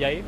ahí?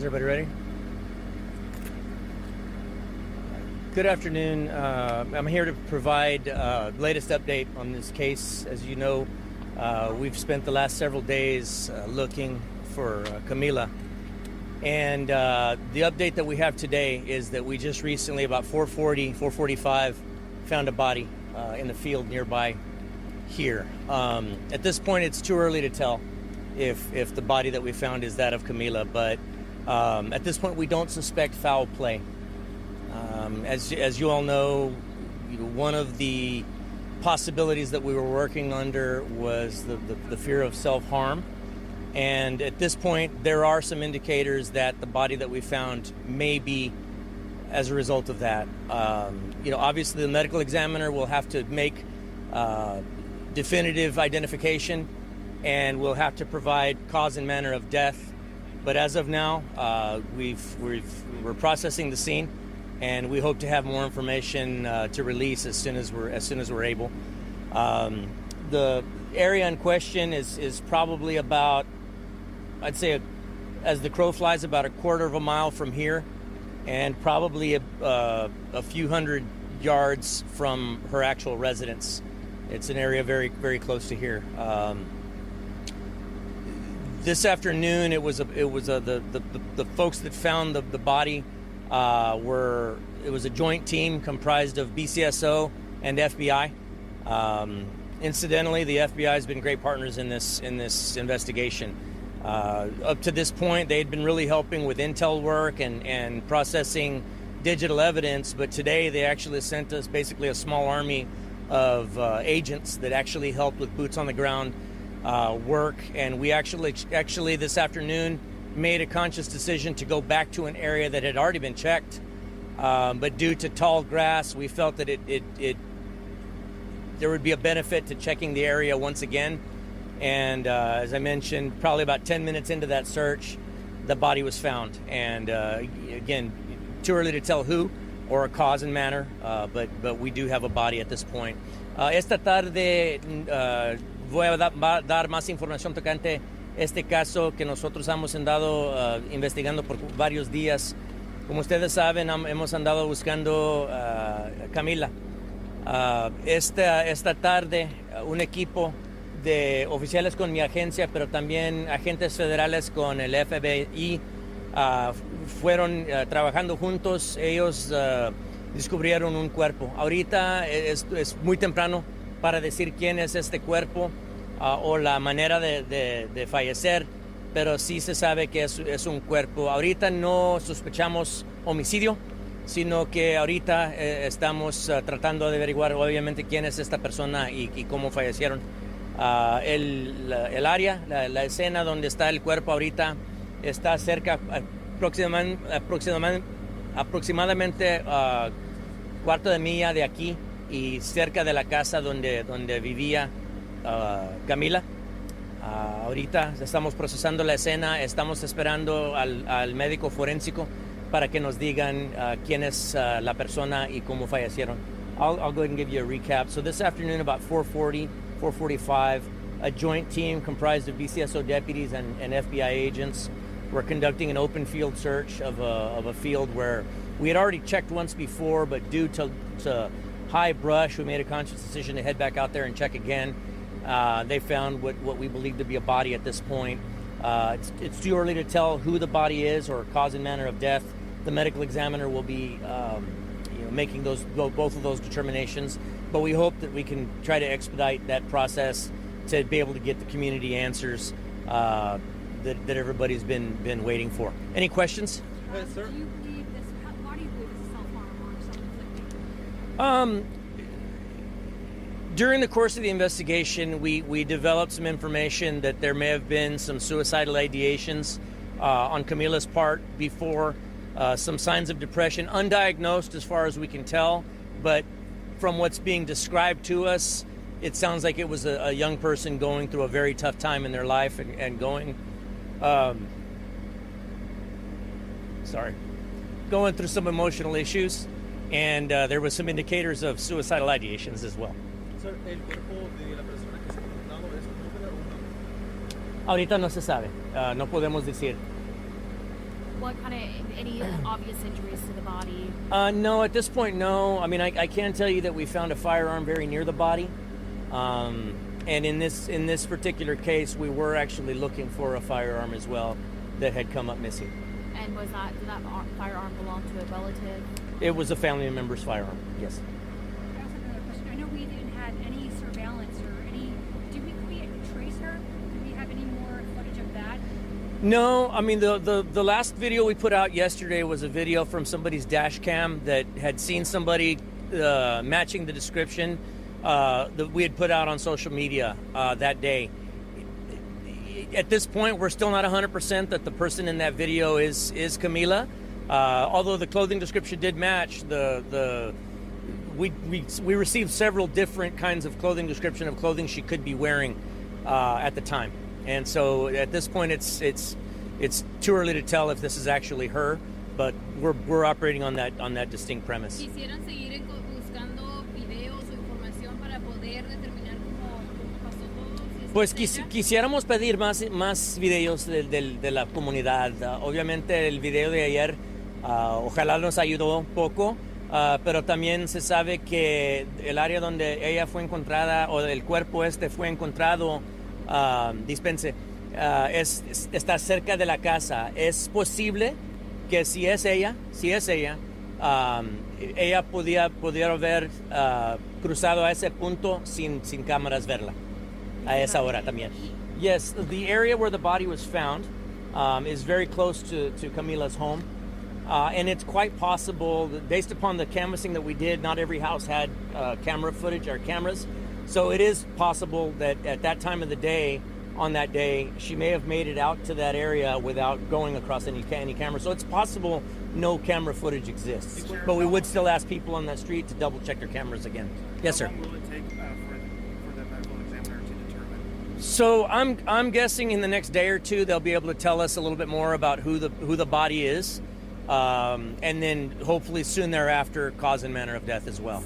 Is everybody ready? Good afternoon. I'm here to provide latest update on this case. As you know, we've spent the last several days looking for Camila. And the update that we have today is that we just recently, about 4:45, found a body in the field nearby here. At this point, it's too early to tell if the body that we found is that of Camila, but at this point, we don't suspect foul play. As you all know, one of the possibilities that we were working under was the fear of self-harm. And at this point, there are some indicators that the body that we found may be as a result of that. Obviously, the medical examiner will have to make definitive identification, and we'll have to provide cause and manner of death. But as of now, we're processing the scene, and we hope to have more information to release as soon as we're able. The area in question is probably about, I'd say, as the crow flies, about a quarter of a mile from here, and probably a few hundred yards from her actual residence. It's an area very, very close to here. This afternoon, it was the folks that found the body it was a joint team comprised of BCSO and FBI. Incidentally, the FBI has been great partners in this investigation. Up to this point, they had been really helping with intel work and processing digital evidence, but today they actually sent us basically a small army of agents that actually helped with boots on the ground work, and we actually this afternoon made a conscious decision to go back to an area that had already been checked, but due to tall grass, we felt that there would be a benefit to checking the area once again. And as I mentioned, probably about 10 minutes into that search, the body was found. And again, too early to tell who or a cause and manner, but we do have a body at this point. Esta tarde voy a dar más información tocante este caso que nosotros hemos andado investigando por varios días. Como ustedes saben, hemos andado buscando a Camila. Esta tarde, un equipo de oficiales con mi agencia, pero también agentes federales con el FBI, fueron trabajando juntos. Ellos descubrieron un cuerpo. Ahorita es muy temprano para decir quién es este cuerpo o la manera de fallecer, pero sí se sabe que es un cuerpo. Ahorita no sospechamos homicidio, sino que ahorita estamos tratando de averiguar obviamente quién es esta persona y cómo fallecieron. El área, la escena donde está el cuerpo ahorita está cerca, aproximadamente cuarto de milla de aquí y cerca de la casa donde vivía Camila. Ahorita estamos procesando la escena, estamos esperando al médico forénsico para que nos digan quién es la persona y cómo fallecieron. I'll go ahead and give you a recap. So this afternoon, about 4:45, a joint team comprised of BCSO deputies and FBI agents were conducting an open field search of a field where we had already checked once before, but due to high brush, we made a conscious decision to head back out there and check again. They found what we believe to be a body at this point. It's too early to tell who the body is or cause and manner of death. The medical examiner will be making both of those determinations, but we hope that we can try to expedite that process to be able to get the community answers that everybody's been waiting for. Any questions? Yes, sir. Do you believe this? Why do you believe this is self-harm or self-inflicted? During the course of the investigation, we developed some information that there may have been some suicidal ideations on Camila's part before, some signs of depression, undiagnosed as far as we can tell, but from what's being described to us, it sounds like it was a young person going through a very tough time in their life and going through some emotional issues, and there was some indicators of suicidal ideations as well. Sir, ¿el cuerpo de la persona que se ha encontrado es un hombre o una mujer? Ahorita no se sabe, no podemos decir. What kind of, any obvious injuries to the body? No, at this point, no. I mean, I can tell you that we found a firearm very near the body. And in this particular case, we were actually looking for a firearm as well that had come up missing. And did that firearm belong to a relative? It was a family member's firearm, yes. I also have another question. I know we didn't have any surveillance or any. Did we trace her? Did we have any more footage of that? No, I mean the last video we put out yesterday was a video from somebody's dash cam that had seen somebody matching the description that we had put out on social media that day. At this point, we're still not 100% that the person in that video is Camila. Although the clothing description did match, we received several different kinds of clothing description of clothing she could be wearing at the time. And so at this point, it's too early to tell if this is actually her, but we're operating on that distinct premise. ¿Quisieran seguir buscando videos o información para poder determinar cómo pasó todo? Pues quisiéramos pedir más videos de la comunidad. Obviamente el video de ayer ojalá nos ayudó un poco, pero también se sabe que el área donde ella fue encontrada o el cuerpo fue encontrado, está cerca de la casa. Es posible que si es ella, ella pudiera haber cruzado a ese punto sin cámaras verla a esa hora también. Yes, the area where the body was found is very close to Camila's home. And it's quite possible that based upon the canvassing that we did, not every house had camera footage or cameras. So it is possible that at that time of the day, on that day, she may have made it out to that area without going across any camera. So it's possible no camera footage exists. But we would still ask people on that street to double check their cameras again. Yes, sir. How long will it take for the medical examiner to determine? So I'm guessing in the next day or two they'll be able to tell us a little bit more about who the body is, and then hopefully soon thereafter cause and manner of death as well.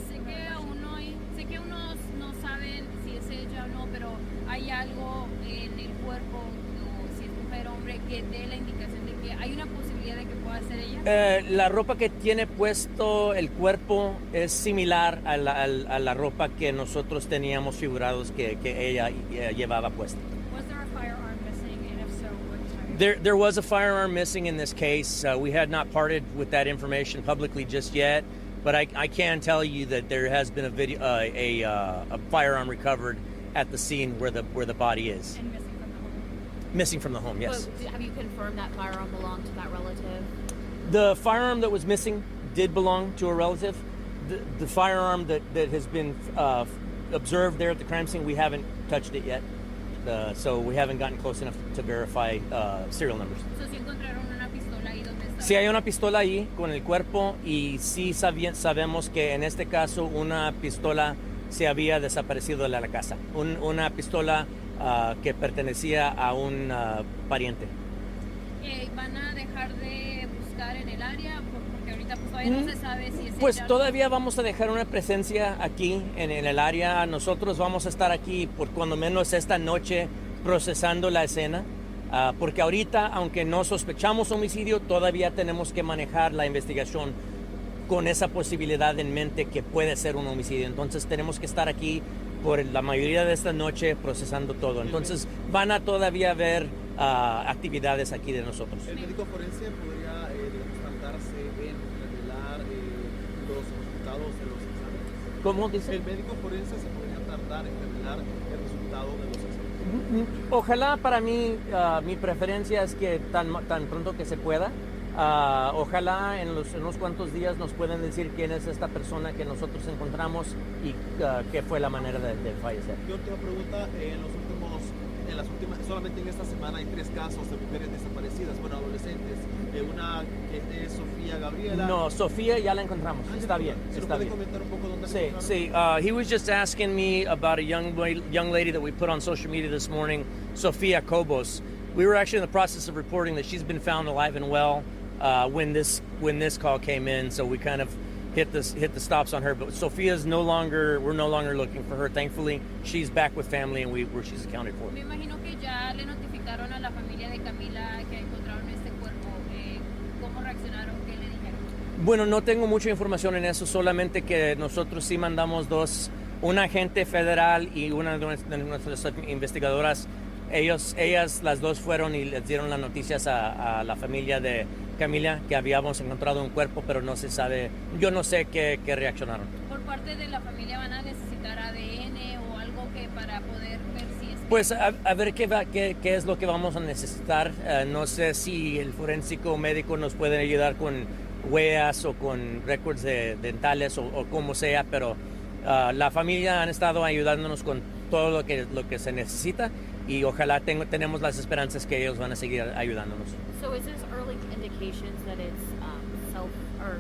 Sé que unos no saben si es ella o no, pero hay algo en el cuerpo o si es mujer o hombre que dé la indicación de que hay una posibilidad de que pueda ser ella. La ropa que tiene puesto el cuerpo es similar a la ropa que nosotros teníamos figurados que ella llevaba puesta. Was there a firearm missing, and if so, what type? There was a firearm missing in this case. We had not parted with that information publicly just yet, but I can tell you that there has been a firearm recovered at the scene where the body is. And missing from the home. Missing from the home, yes. So, have you confirmed that firearm belonged to that relative? The firearm that was missing did belong to a relative. The firearm that has been observed there at the crime scene, we haven't touched it yet. So we haven't gotten close enough to verify serial numbers. So, si encontraron una pistola ahí donde está. Sí hay una pistola ahí con el cuerpo y sí sabemos que en este caso una pistola se había desaparecido de la casa. Una pistola que pertenecía a un pariente. ¿Van a dejar de buscar en el área? Porque ahorita pues todavía no se sabe si es Pues ella. todavía vamos a dejar una presencia aquí en el área. Nosotros vamos a estar aquí por cuando menos esta noche procesando la escena. Porque ahorita, aunque no sospechamos homicidio, todavía tenemos que manejar la investigación con esa posibilidad en mente que puede ser un homicidio. Entonces tenemos que estar aquí por la mayoría de esta noche procesando todo. Entonces van a todavía haber actividades aquí de nosotros. ¿El médico forense podría tardarse en revelar los resultados de los exámenes? ¿Cómo dice? ¿El médico forense se podría tardar en revelar el resultado de los exámenes? Ojalá para mí, mi preferencia es que tan pronto que se pueda. Ojalá en unos cuantos días nos puedan decir quién es esta persona que nosotros encontramos y qué fue la manera de fallecer. Y última pregunta, solamente en esta semana hay 3 casos de mujeres desaparecidas, bueno, adolescentes. Una que es Sofía Gabriela. No, Sofía ya la encontramos. Está bien, ¿Se está puede bien. comentar un poco dónde la Sí, encontraron? sí. He was just asking me about a young lady that we put on social media this morning, Sofia Cobos. We were actually in the process of reporting that she's been found alive and well when this call came in, so we kind of hit the stops on her. But Sofia's we're no longer looking for her. Thankfully, she's back with family and she's accounted for. Me imagino que ya le notificaron a la familia de Camila que encontraron este cuerpo. Bueno, no tengo mucha información en eso, solamente que nosotros sí mandamos un agente federal y una de nuestras investigadoras. Ellas las dos fueron y les dieron las noticias a la familia de Camila que habíamos encontrado un cuerpo, pero no se sabe, yo no sé qué reaccionaron. Por parte de la familia van a necesitar ADN o algo que para poder ver si es... Pues a ver qué es lo que vamos a necesitar. No sé si el forénsico médico nos puede ayudar con huellas o con récords dentales o como sea, pero la familia han estado ayudándonos con todo lo que se necesita y ojalá tenemos las esperanzas que ellos van a seguir ayudándonos. So is this early indications that it's or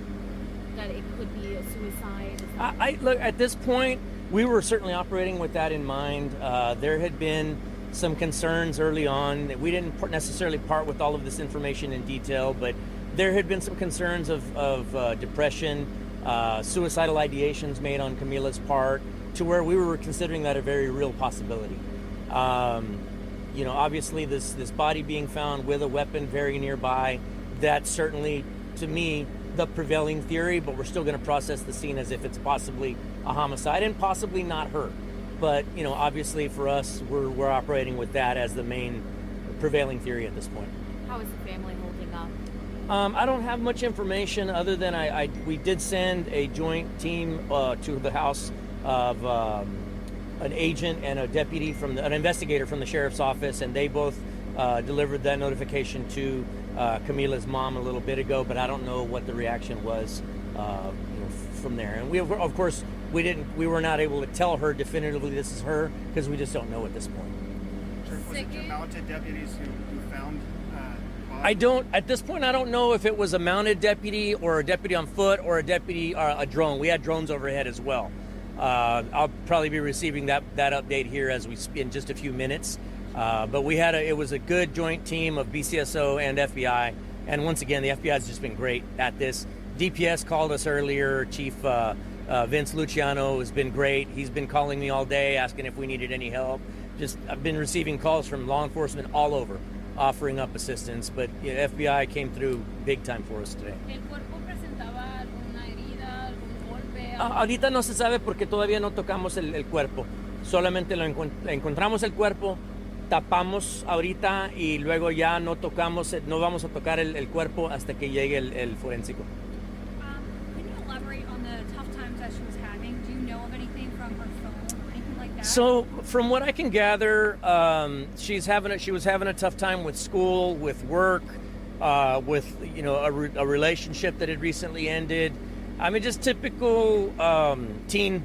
that it could be a suicide? Look, at this point, we were certainly operating with that in mind. There had been some concerns early on. We didn't necessarily part with all of this information in detail, but there had been some concerns of depression, suicidal ideations made on Camila's part, to where we were considering that a very real possibility. Obviously this body being found with a weapon very nearby, that's certainly, to me, the prevailing theory, but we're still going to process the scene as if it's possibly a homicide and possibly not her. But, obviously for us, we're operating with that as the main prevailing theory at this point. How is the family holding up? I don't have much information other than we did send a joint team to the house of an agent and a deputy an investigator from the sheriff's office, and they both delivered that notification to Camila's mom a little bit ago, but I don't know what the reaction was from there. And we, of course, we were not able to tell her definitively this is her because we just don't know at this point. Was it mounted deputies who found at this point, I don't know if it was a mounted deputy or a deputy on foot or a deputy or a drone. We had drones overhead as well. I'll probably be receiving that update here in just a few minutes. But it was a good joint team of BCSO and FBI. And once again, the FBI has just been great at this. DPS called us earlier. Chief Vince Luciano has been great. He's been calling me all day, asking if we needed any help. I've been receiving calls from law enforcement all over, offering up assistance. But FBI came through big time for us today. ¿El cuerpo presentaba alguna herida, algún golpe? Ahorita no se sabe porque todavía no tocamos el cuerpo. Solamente encontramos el cuerpo, tapamos ahorita y luego ya no vamos a tocar el cuerpo hasta que llegue el forénsico. Can you elaborate on the tough times that she was having? Do you know of anything from her phone or anything like that? So, from what I can gather, she was having a tough time with school, with work, with a relationship that had recently ended. I mean, just typical teen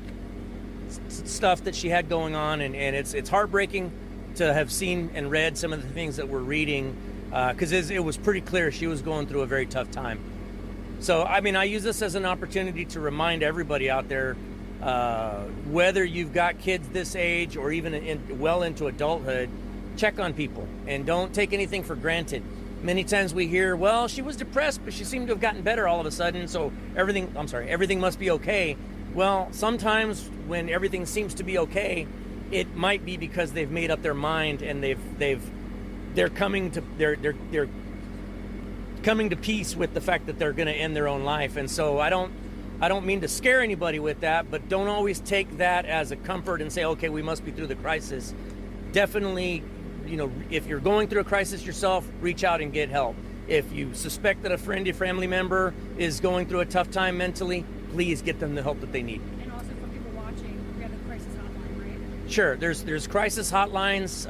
stuff that she had going on, and it's heartbreaking to have seen and read some of the things that we're reading, because it was pretty clear she was going through a very tough time. So, I mean, I use this as an opportunity to remind everybody out there, whether you've got kids this age or even well into adulthood, check on people and don't take anything for granted. Many times we hear, well, she was depressed, but she seemed to have gotten better all of a sudden, so everything must be okay. Well, sometimes when everything seems to be okay, it might be because they've made up their mind and they're coming to peace with the fact that they're going to end their own life. And so I don't mean to scare anybody with that, but don't always take that as a comfort and say, okay, we must be through the crisis. Definitely, if you're going through a crisis yourself, reach out and get help. If you suspect that a family member is going through a tough time mentally, please get them the help that they need. And also for people watching, we have the crisis hotline, right? Sure, there's crisis hotlines.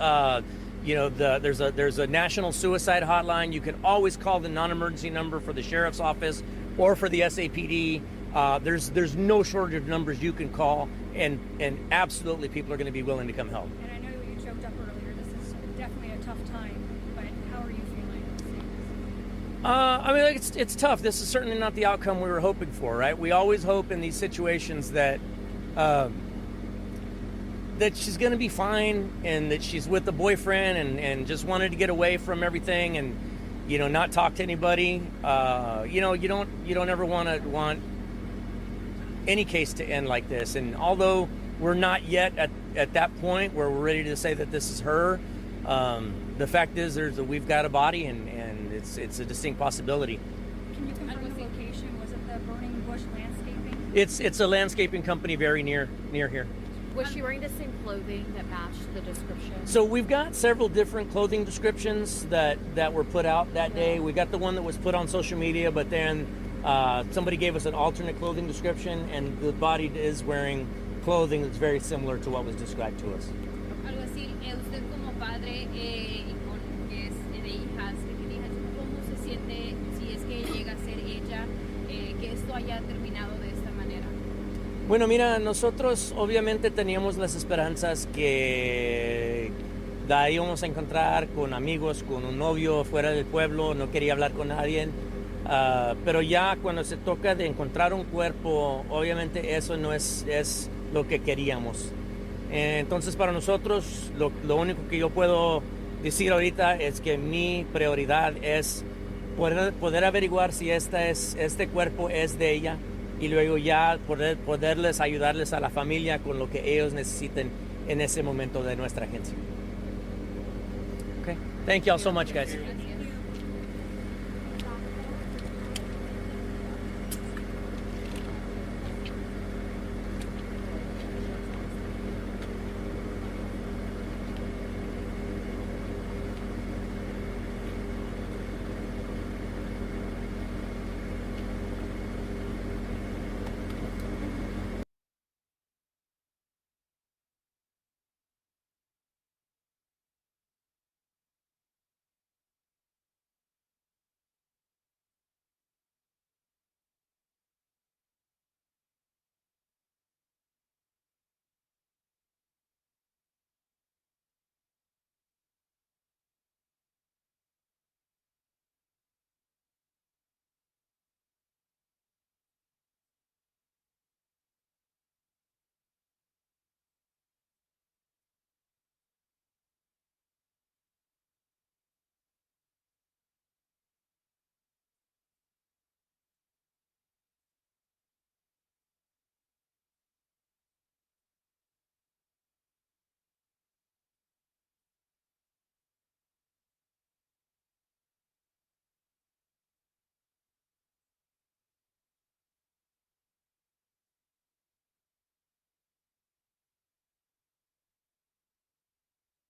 There's a national suicide hotline. You can always call the non-emergency number for the sheriff's office or for the SAPD. There's no shortage of numbers you can call, and absolutely people are going to be willing to come help. And I know you joked up earlier, this is definitely a tough time, but how are you feeling? I mean, it's tough. This is certainly not the outcome we were hoping for, right? We always hope in these situations that she's going to be fine and that she's with a boyfriend and just wanted to get away from everything and not talk to anybody. You don't ever want any case to end like this. And although we're not yet at that point where we're ready to say that this is her, the fact is we've got a body and it's a distinct possibility. Can you confirm Algo the así. location? Was it the Burning Bush Landscaping? It's a landscaping company very near here. Was she wearing the same clothing that matched the description? So we've got several different clothing descriptions that were put out that day. We got the one that was put on social media, but then somebody gave us an alternate clothing description, and the body is wearing clothing that's very similar to what was described to us. Algo así, usted como padre y con que es de hijas, que tiene hijas, ¿cómo se siente si es que llega a ser ella, que esto haya terminado de esta manera? Bueno, mira, nosotros obviamente teníamos las esperanzas que de ahí íbamos a encontrar con amigos, con un novio fuera del pueblo, no quería hablar con nadie. Pero ya cuando se toca de encontrar un cuerpo, obviamente eso no es lo que queríamos. Entonces para nosotros lo único que yo puedo decir ahorita es que mi prioridad es poder averiguar si este cuerpo es de ella y luego ya poderles ayudarles a la familia con lo que ellos necesiten en ese momento de nuestra agencia. Okay. Thank you all so much, guys. Gracias.